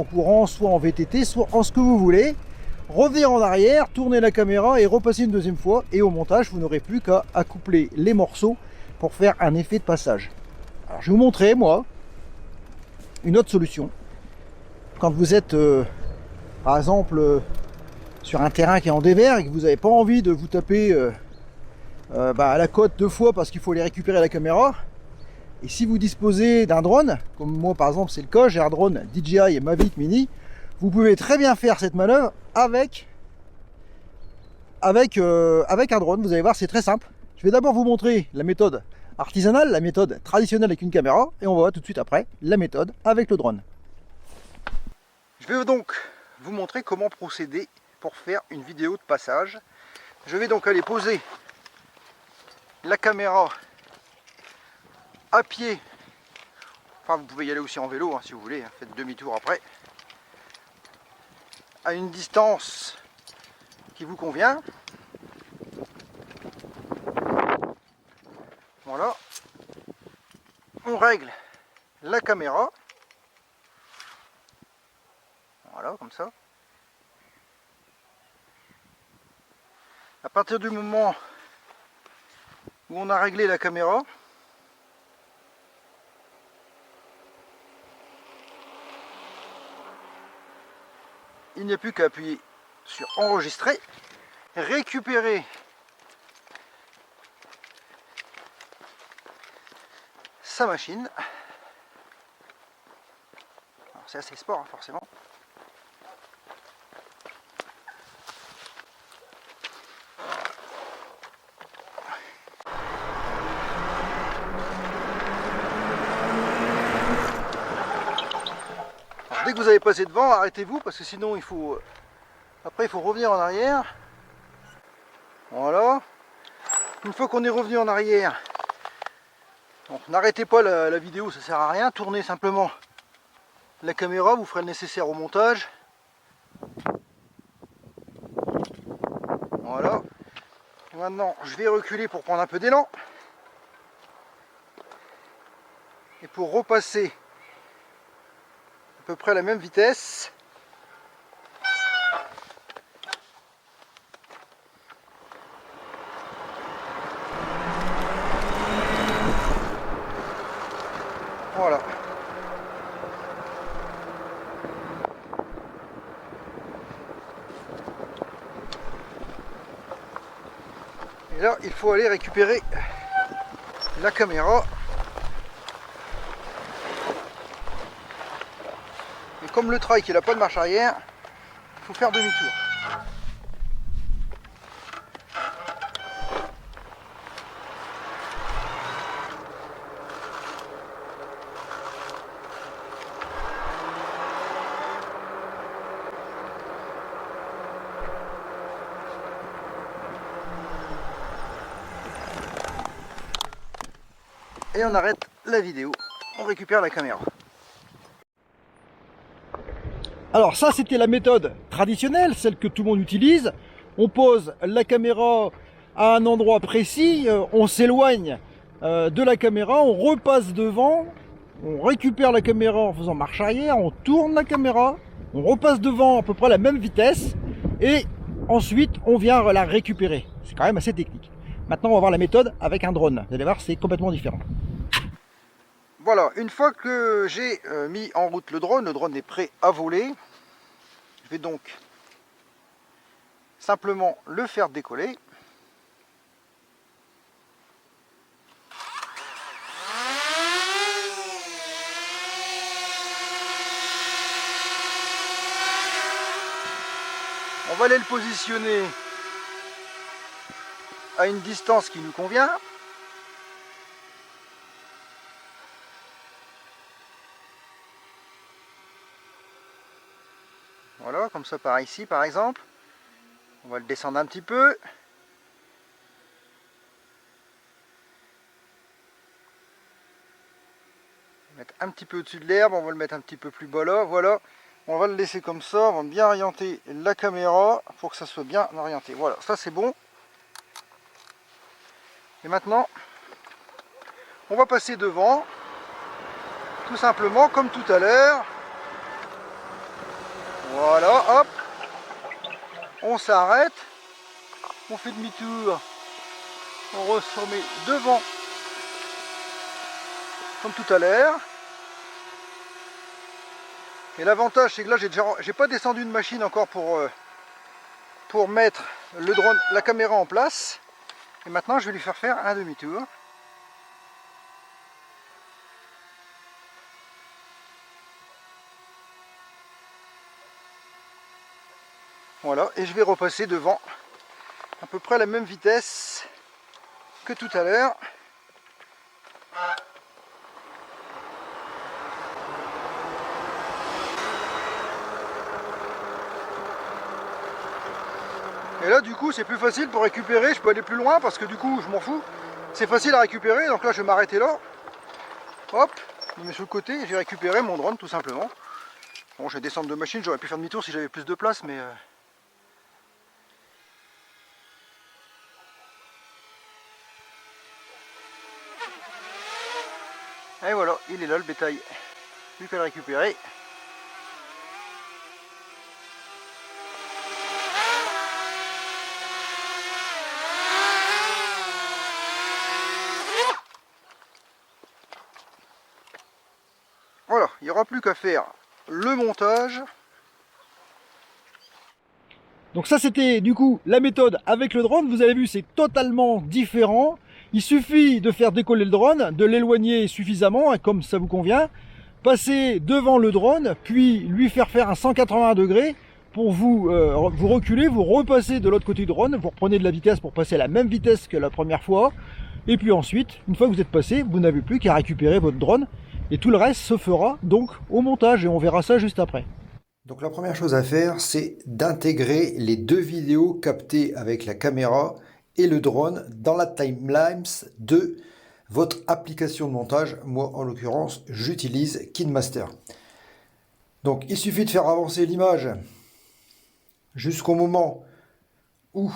en courant, soit en VTT, soit en ce que vous voulez. Revenir en arrière, tourner la caméra et repasser une deuxième fois. Et au montage, vous n'aurez plus qu'à accoupler les morceaux pour faire un effet de passage. Alors, je vais vous montrer, moi, une autre solution. Quand vous êtes, par exemple, sur un terrain qui est en dévers et que vous n'avez pas envie de vous taper à la côte 2 fois parce qu'il faut aller récupérer la caméra. Et si vous disposez d'un drone, comme moi par exemple c'est le cas, j'ai un drone DJI Mavic Mini, vous pouvez très bien faire cette manœuvre avec un drone. Vous allez voir, c'est très simple. Je vais d'abord vous montrer la méthode artisanale, la méthode traditionnelle avec une caméra, et on va voir tout de suite après la méthode avec le drone. Je vais donc vous montrer comment procéder pour faire une vidéo de passage. Je vais donc aller poser la caméra à pied, enfin vous pouvez y aller aussi en vélo hein, si vous voulez, hein, faites demi-tour après, à une distance qui vous convient. Voilà, on règle la caméra, voilà comme ça. À partir du moment où on a réglé la caméra, il n'y a plus qu'à appuyer sur enregistrer, récupérer sa machine. C'est assez sport hein, forcément. Alors, dès que vous avez passé devant, arrêtez-vous parce que sinon il faut après il faut revenir en arrière. Voilà. Une fois qu'on est revenu en arrière, n'arrêtez pas la vidéo, ça sert à rien. Tournez simplement la caméra, vous ferez le nécessaire au montage. Voilà. Et maintenant, je vais reculer pour prendre un peu d'élan. Et pour repasser à peu près à la même vitesse. Voilà. Et là, il faut aller récupérer la caméra. Et comme le trike il n'a pas de marche arrière, il faut faire demi-tour. Et on arrête la vidéo, on récupère la caméra. Alors ça c'était la méthode traditionnelle, celle que tout le monde utilise. On pose la caméra à un endroit précis, on s'éloigne de la caméra, on repasse devant, on récupère la caméra en faisant marche arrière, on tourne la caméra, on repasse devant à peu près à la même vitesse et ensuite on vient la récupérer. C'est quand même assez technique. Maintenant on va voir la méthode avec un drone. Vous allez voir, c'est complètement différent. Voilà, une fois que j'ai mis en route le drone est prêt à voler. Je vais donc simplement le faire décoller. On va aller le positionner à une distance qui nous convient. Voilà, comme ça par ici par exemple. On va le descendre un petit peu. Mettre un petit peu au-dessus de l'herbe, on va le mettre un petit peu plus bas là, voilà. On va le laisser comme ça, on va bien orienter la caméra pour que ça soit bien orienté. Voilà, ça c'est bon. Et maintenant, on va passer devant, tout simplement comme tout à l'heure. Voilà, hop. On s'arrête. On fait demi-tour. On se remet devant. Comme tout à l'heure. Et l'avantage, c'est que là, j'ai pas descendu une machine encore pour mettre le drone, la caméra en place. Et maintenant, je vais lui faire un demi-tour. Voilà, et je vais repasser devant à peu près à la même vitesse que tout à l'heure. Et là du coup c'est plus facile pour récupérer, je peux aller plus loin parce que du coup je m'en fous. C'est facile à récupérer, donc là je vais m'arrêter là. Hop, je me mets sur le côté et j'ai récupéré mon drone tout simplement. Bon, je vais descendre de machine, j'aurais pu faire demi-tour si j'avais plus de place, mais... Et voilà, il est là le bétail. Plus qu'à le récupérer. Voilà, il n'y aura plus qu'à faire le montage. Donc ça c'était du coup la méthode avec le drone. Vous avez vu, c'est totalement différent. Il suffit de faire décoller le drone, de l'éloigner suffisamment, comme ça vous convient, passer devant le drone, puis lui faire un 180 degrés pour vous reculer, vous repassez de l'autre côté du drone, vous reprenez de la vitesse pour passer à la même vitesse que la première fois, et puis ensuite, une fois que vous êtes passé, vous n'avez plus qu'à récupérer votre drone, et tout le reste se fera donc au montage, et on verra ça juste après. Donc la première chose à faire, c'est d'intégrer les deux vidéos captées avec la caméra et le drone dans la timelapse de votre application de montage. Moi, en l'occurrence, j'utilise KineMaster. Donc, il suffit de faire avancer l'image jusqu'au moment où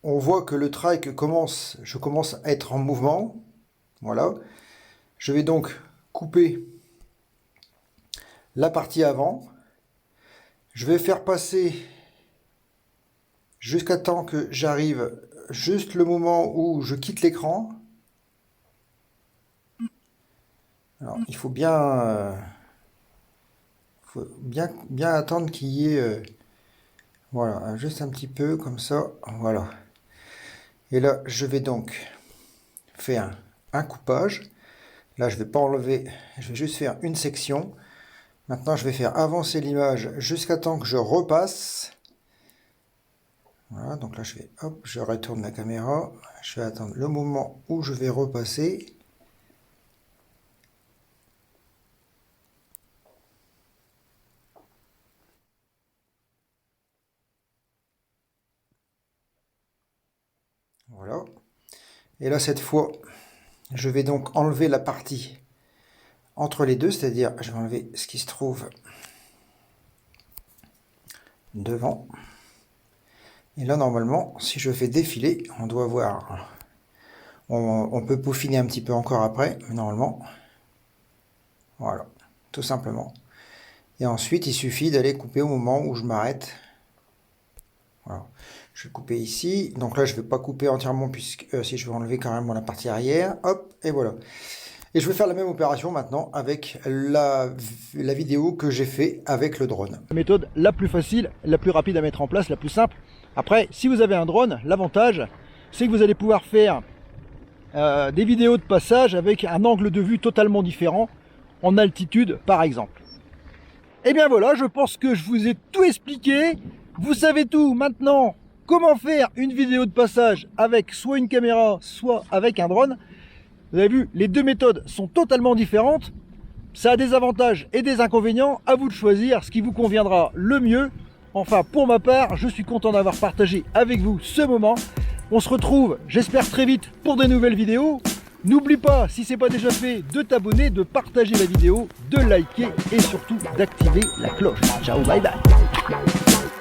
on voit que le trike je commence à être en mouvement. Voilà. Je vais donc couper la partie avant. Je vais faire passer jusqu'à temps que j'arrive juste le moment où je quitte l'écran. Alors, il faut bien attendre qu'il y ait voilà, juste un petit peu comme ça, voilà. Et là, je vais donc faire un coupage. Là, je vais pas enlever, je vais juste faire une section. Maintenant, je vais faire avancer l'image jusqu'à temps que je repasse. Voilà, donc là, je retourne la caméra. Je vais attendre le moment où je vais repasser. Voilà. Et là, cette fois, je vais donc enlever la partie entre les deux, c'est-à-dire, je vais enlever ce qui se trouve devant. Et là, normalement, si je fais défiler, on doit voir. On peut peaufiner un petit peu encore après, mais normalement, voilà, tout simplement. Et ensuite, il suffit d'aller couper au moment où je m'arrête. Voilà. Je vais couper ici. Donc là, je ne vais pas couper entièrement, puisque si je vais enlever quand même la partie arrière. Hop, et voilà. Et je vais faire la même opération maintenant avec la vidéo que j'ai fait avec le drone. La méthode la plus facile, la plus rapide à mettre en place, la plus simple. Après, si vous avez un drone, l'avantage, c'est que vous allez pouvoir faire des vidéos de passage avec un angle de vue totalement différent, en altitude par exemple. Et bien voilà, je pense que je vous ai tout expliqué. Vous savez tout maintenant, comment faire une vidéo de passage avec soit une caméra, soit avec un drone. Vous avez vu, les deux méthodes sont totalement différentes. Ça a des avantages et des inconvénients. À vous de choisir ce qui vous conviendra le mieux. Enfin, pour ma part, je suis content d'avoir partagé avec vous ce moment. On se retrouve, j'espère, très vite pour de nouvelles vidéos. N'oublie pas, si ce n'est pas déjà fait, de t'abonner, de partager la vidéo, de liker et surtout d'activer la cloche. Ciao, bye bye.